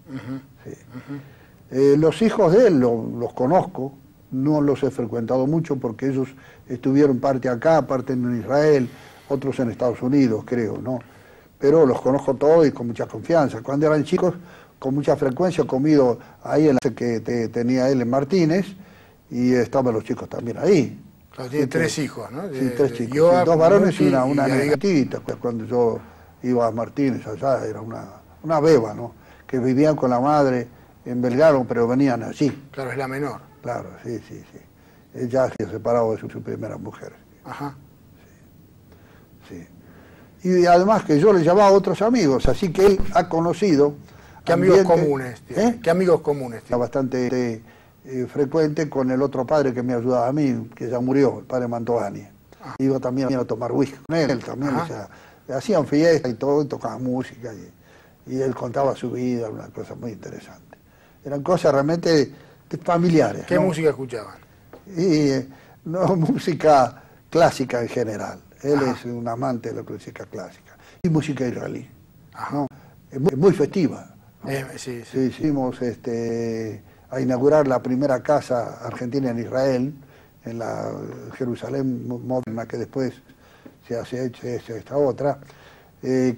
Sí. Los hijos de él los conozco, no los he frecuentado mucho porque ellos estuvieron parte acá, parte en Israel, otros en Estados Unidos, creo, ¿no? Pero los conozco todos y con mucha confianza. Cuando eran chicos, con mucha frecuencia he comido ahí en la que tenía él en Martínez, y estaban los chicos también ahí. Claro, tiene 3 hijos, ¿no? Sí, 3 chicos. Sí, 2 varones y una negatita. Cuando yo iba a Martínez allá, era una beba, ¿no? Que vivían con la madre en Belgrano, pero venían allí. Claro, es la menor. Claro, sí. ya se separado de su primera mujer. Ajá. Sí. Y además que yo le llevaba a otros amigos, así que él ha conocido... ¿Qué amigos comunes tiene? ¿Qué amigos comunes tiene? Bastante frecuente con el otro padre que me ayudaba a mí, que ya murió, el padre Mantovani. Iba también a tomar whisky con él también, o sea, hacían fiesta y todo, y tocaban música, y él contaba su vida, una cosa muy interesante. Eran cosas realmente familiares. ¿Qué música escuchaban? Y no, música clásica en general. Él es un amante de la música clásica. Y música israelí, ¿no? Es muy festiva. ¿No? Sí. Hicimos a inaugurar la primera casa argentina en Israel, en la Jerusalén moderna, que después se hace esta otra.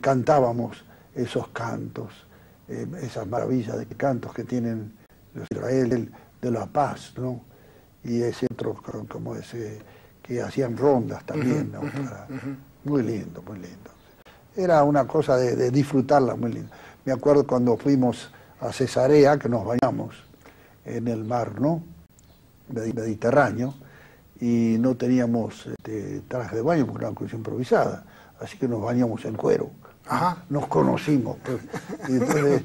Cantábamos esos cantos, esas maravillas de cantos que tienen los Israel, de la paz, ¿no? Y ese otro, como ese, que hacían rondas también, ¿no? Muy lindo, muy lindo. Era una cosa de disfrutarla muy linda. Me acuerdo cuando fuimos a Cesarea, que nos bañamos en el mar, ¿no? Mediterráneo, y no teníamos traje de baño porque era una cosa improvisada, así que nos bañamos en cuero. Ajá. Nos conocimos, pues, y entonces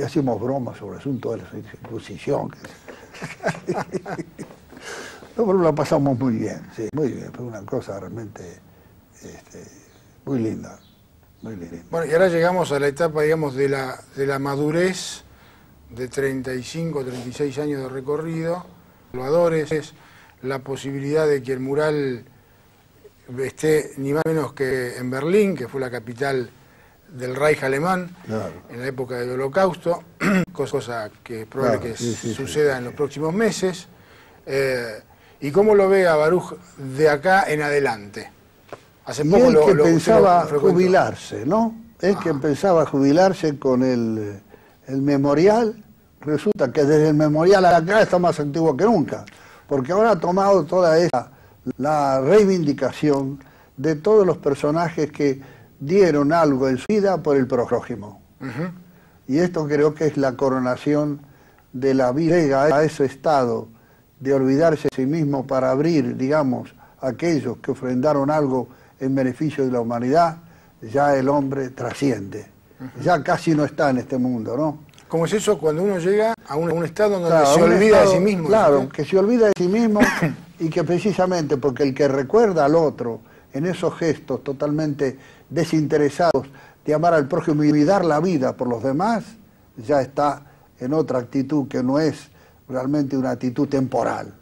hacíamos bromas sobre el asunto de la circuncisión. No, pero la pasamos muy bien, sí, muy bien, fue una cosa realmente muy linda. Muy linda. Bueno, y ahora llegamos a la etapa, digamos, de la madurez de 35, 36 años de recorrido. Salvadores, es la posibilidad de que el mural esté ni más menos que en Berlín, que fue la capital del Reich alemán, claro, en la época del Holocausto, cosa que es probable que suceda en los próximos meses. ¿Y cómo lo ve a Baruch de acá en adelante? Hace poco él que pensaba jubilarse, ¿no? Él que pensaba jubilarse con el memorial, resulta que desde el memorial a acá está más antiguo que nunca, porque ahora ha tomado toda la reivindicación de todos los personajes que dieron algo en su vida por el prójimo. Y esto creo que es la coronación de la vida, llega a ese estado de olvidarse de sí mismo para abrir, digamos, a aquellos que ofrendaron algo en beneficio de la humanidad. Ya el hombre trasciende, ya casi no está en este mundo, ¿no? ¿Cómo es eso cuando uno llega a un estado donde se olvida de sí mismo? Claro, que se olvida de sí mismo y que precisamente porque el que recuerda al otro en esos gestos totalmente desinteresados de amar al prójimo y dar la vida por los demás, ya está en otra actitud que no es realmente una actitud temporal.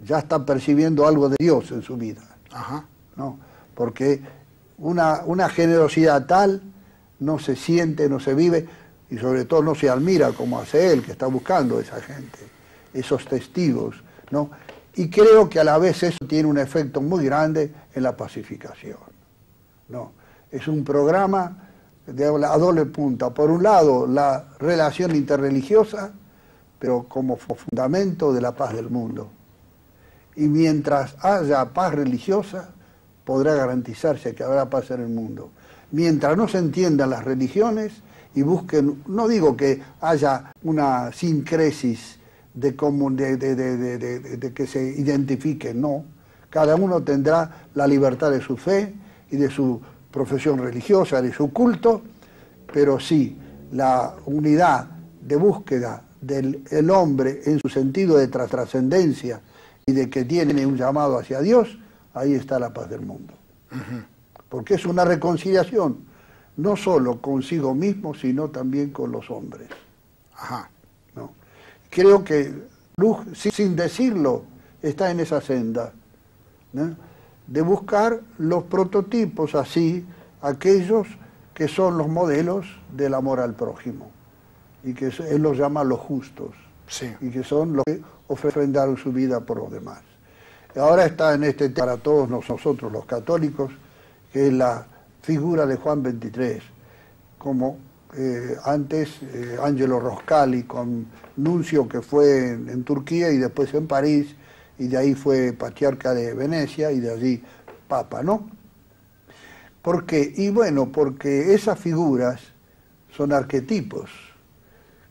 Ya está percibiendo algo de Dios en su vida. ¿No? Porque una generosidad tal no se siente, no se vive y sobre todo no se admira como hace él, que está buscando a esa gente, esos testigos, ¿no? Y creo que a la vez eso tiene un efecto muy grande en la pacificación, ¿no? Es un programa a doble punta. Por un lado, la relación interreligiosa, pero como fundamento de la paz del mundo. Y mientras haya paz religiosa, podrá garantizarse que habrá paz en el mundo. Mientras no se entiendan las religiones y busquen, no digo que haya una sincresis de que se identifiquen, no. Cada uno tendrá la libertad de su fe y de su profesión religiosa, de su culto, pero sí la unidad de búsqueda del hombre en su sentido de trascendencia y de que tiene un llamado hacia Dios, ahí está la paz del mundo. Porque es una reconciliación, no solo consigo mismo, sino también con los hombres. ¿No? Creo que Baruch, sin decirlo, está en esa senda, ¿no? De buscar los prototipos así, aquellos que son los modelos del amor al prójimo, y que él los llama los justos, y que son los que ofrendaron su vida por los demás. Ahora está en este tema para todos nosotros los católicos, que es la figura de Juan XXIII, como antes Angelo Roscali con Nuncio, que fue en Turquía y después en París, y de ahí fue patriarca de Venecia y de allí papa, ¿no? ¿Por qué? Y bueno, porque esas figuras son arquetipos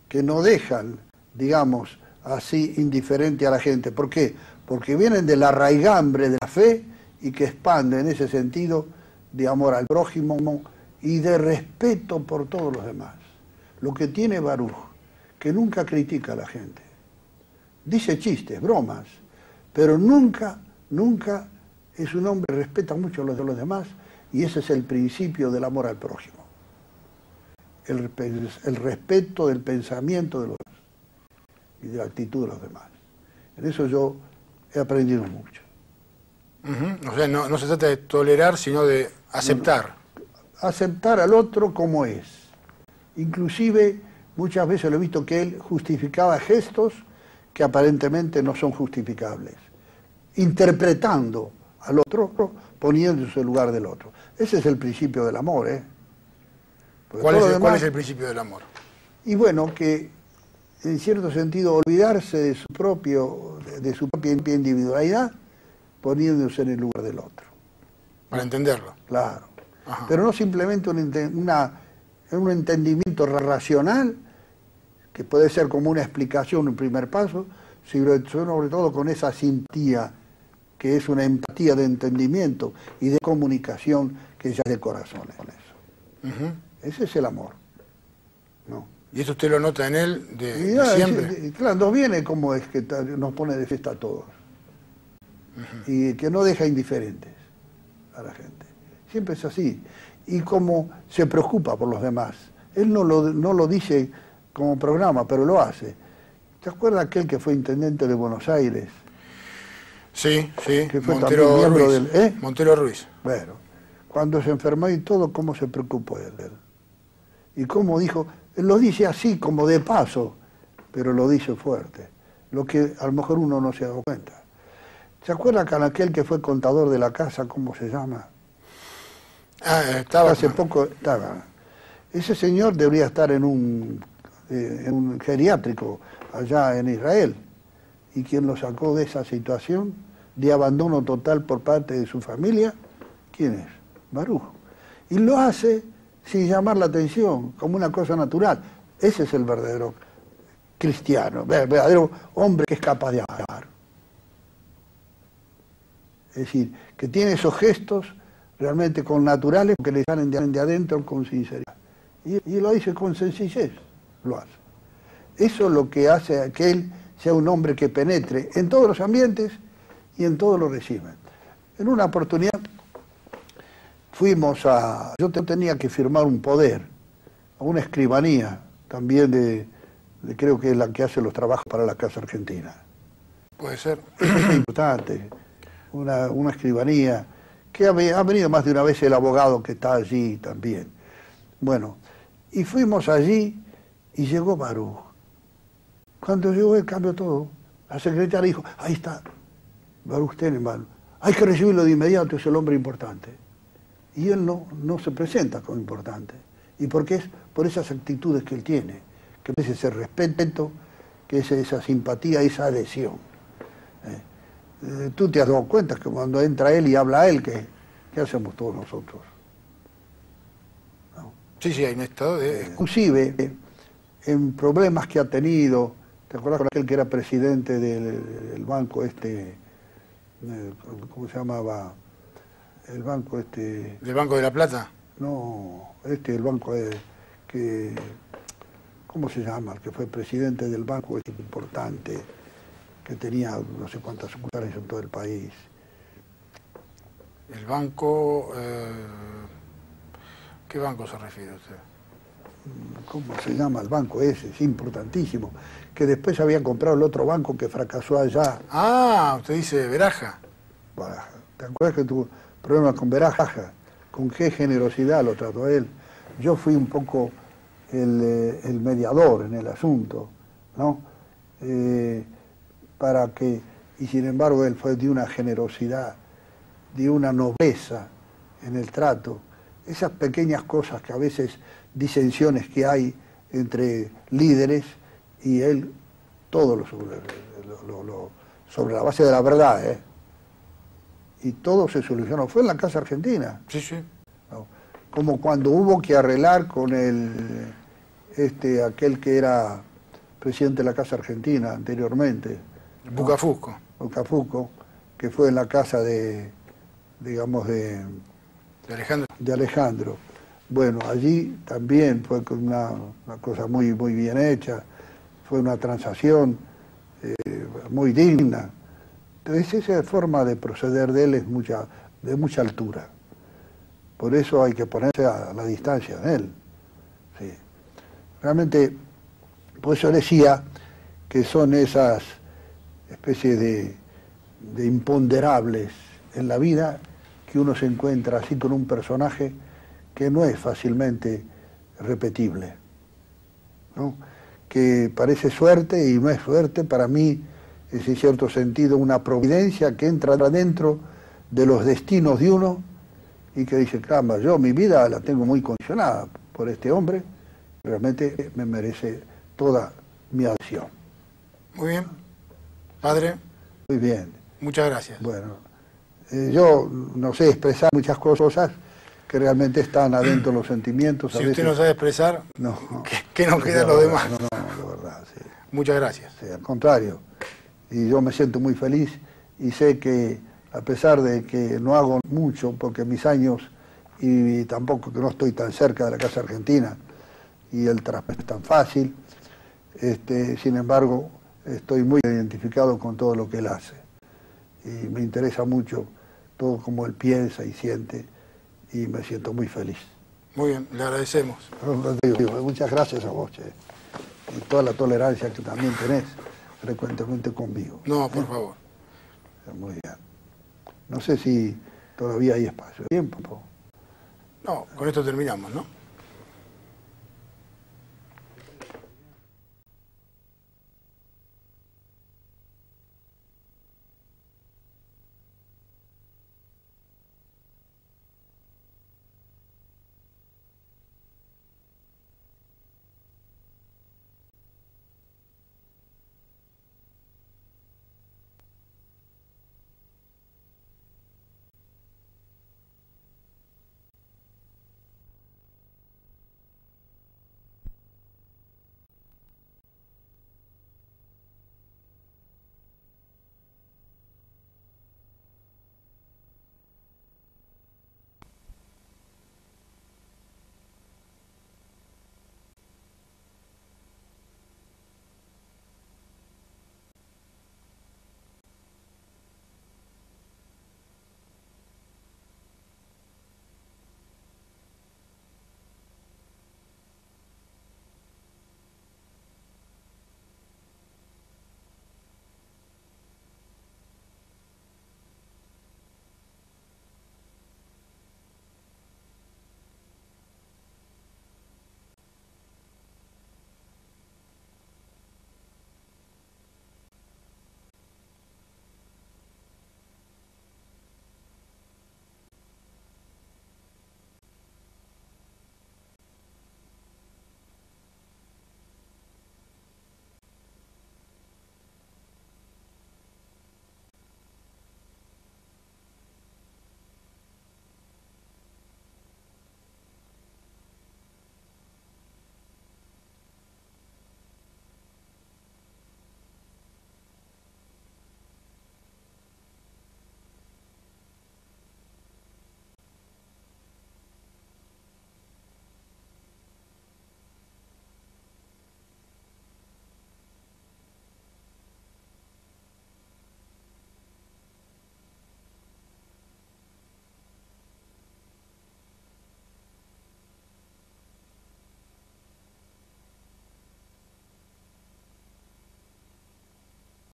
que no dejan, digamos, así indiferente a la gente. ¿Por qué? porque vienen de la raigambre de la fe y que expande en ese sentido de amor al prójimo y de respeto por todos los demás. Lo que tiene Baruch, que nunca critica a la gente, dice chistes, bromas, pero nunca es un hombre que respeta mucho a los demás, y ese es el principio del amor al prójimo. El respeto del pensamiento de los demás y de la actitud de los demás. En eso yo he aprendido mucho. O sea, no se trata de tolerar, sino de aceptar. Aceptar al otro como es. Inclusive, muchas veces lo he visto que él justificaba gestos que aparentemente no son justificables, interpretando al otro, poniéndose en el lugar del otro. Ese es el principio del amor, ¿eh? ¿Cuál es el principio del amor? Y bueno, que en cierto sentido olvidarse de su propia individualidad, poniéndose en el lugar del otro. Para entenderlo. Claro. Ajá. Pero no simplemente un entendimiento racional, que puede ser como una explicación, un primer paso, sino sobre todo con esa simpatía, que es una empatía de entendimiento y de comunicación que ya es de corazones con eso. Ese es el amor. ¿No? ¿Y eso usted lo nota en él de siempre? Claro, nos viene como es que nos pone de fiesta a todos. Y que no deja indiferentes a la gente. Siempre es así. Y como se preocupa por los demás. Él no lo dice como programa, pero lo hace. ¿Te acuerdas aquel que fue intendente de Buenos Aires? Sí, Que fue Montero Ruiz. Montero Ruiz. Bueno, cuando se enfermó y todo, ¿cómo se preocupó de él? Y cómo dijo, él lo dice así, como de paso, pero lo dice fuerte. Lo que a lo mejor uno no se ha dado cuenta. ¿Se acuerda que aquel que fue contador de la casa, cómo se llama? Estaba. Hace poco estaba. Ese señor debería estar en un geriátrico allá en Israel. ¿Y quién lo sacó de esa situación de abandono total por parte de su familia? ¿Quién es? Baruch. Y lo hace sin llamar la atención, como una cosa natural. Ese es el verdadero cristiano, el verdadero hombre que es capaz de amar. Es decir, que tiene esos gestos realmente con naturales que le salen de adentro con sinceridad. Y lo dice con sencillez, lo hace. Eso es lo que hace que él sea un hombre que penetre en todos los ambientes y en todos los regímenes. En una oportunidad yo tenía que firmar un poder, a una escribanía también de creo que es la que hace los trabajos para la Casa Argentina. Puede ser. Es importante, una escribanía, que ha venido más de una vez el abogado que está allí también. Bueno, y fuimos allí y llegó Baruch. Cuando llegó él cambió todo. La secretaria dijo, ahí está, Baruch Tenenbaum, hay que recibirlo de inmediato, es el hombre importante. Y él no se presenta como importante. ¿Y por qué? Es por esas actitudes que él tiene, que es ese respeto, que es esa simpatía, esa adhesión. Tú te has dado cuenta que cuando entra él y habla él, ¿qué hacemos todos nosotros? ¿No? Sí, hay un estado de... Inclusive, en problemas que ha tenido, ¿te acuerdas con aquel que era presidente del banco ¿cómo se llamaba? El banco ¿Del Banco de la Plata? No, el banco ¿cómo se llama? El que fue presidente del banco importante, que tenía no sé cuántas sucursales en todo el país. El banco... ¿Qué banco se refiere usted? ¿Cómo se llama el banco ese? Es importantísimo. Que después habían comprado el otro banco que fracasó allá. Ah, usted dice Beraja. ¿Te acuerdas que tuvo problemas con Beraja? Con qué generosidad lo trató él. Yo fui un poco el mediador en el asunto, ¿no? Y sin embargo él fue de una generosidad, de una nobleza en el trato. Esas pequeñas cosas que a veces, disensiones que hay entre líderes, y él todo sobre la base de la verdad, ¿eh? Y todo se solucionó. Fue en la Casa Argentina. Sí, sí. ¿No? Como cuando hubo que arreglar con aquel que era presidente de la Casa Argentina anteriormente. Bucafusco. Bocafuco, que fue en la casa digamos, ¿De Alejandro? de Alejandro. Bueno, allí también fue con una cosa muy, muy bien hecha, fue una transacción muy digna. Entonces esa forma de proceder de él es de mucha altura. Por eso hay que ponerse a la distancia de él. Sí. Realmente, por eso decía que son esas especies de imponderables en la vida que uno se encuentra así con un personaje que no es fácilmente repetible, ¿no? Que parece suerte y no es suerte. Para mí es en cierto sentido una providencia que entra dentro de los destinos de uno y que dice, caramba, yo mi vida la tengo muy condicionada por este hombre, realmente me merece toda mi acción. Muy bien. Padre. Muy bien. Muchas gracias. Bueno, yo no sé expresar muchas cosas que realmente están adentro de los sentimientos. Si usted no sabe expresar, ¿qué nos queda a los demás? No, la verdad, sí. Muchas gracias. Sí, al contrario. Y yo me siento muy feliz y sé que a pesar de que no hago mucho, porque mis años, y tampoco que no estoy tan cerca de la Casa Argentina, y el transporte es tan fácil, sin embargo, estoy muy identificado con todo lo que él hace. Y me interesa mucho todo como él piensa y siente, y me siento muy feliz. Muy bien, le agradecemos. Muchas gracias a vos, che, y toda la tolerancia que también tenés frecuentemente conmigo. No, por favor. Muy bien. No sé si todavía hay espacio. Tiempo. No, con esto terminamos, ¿no?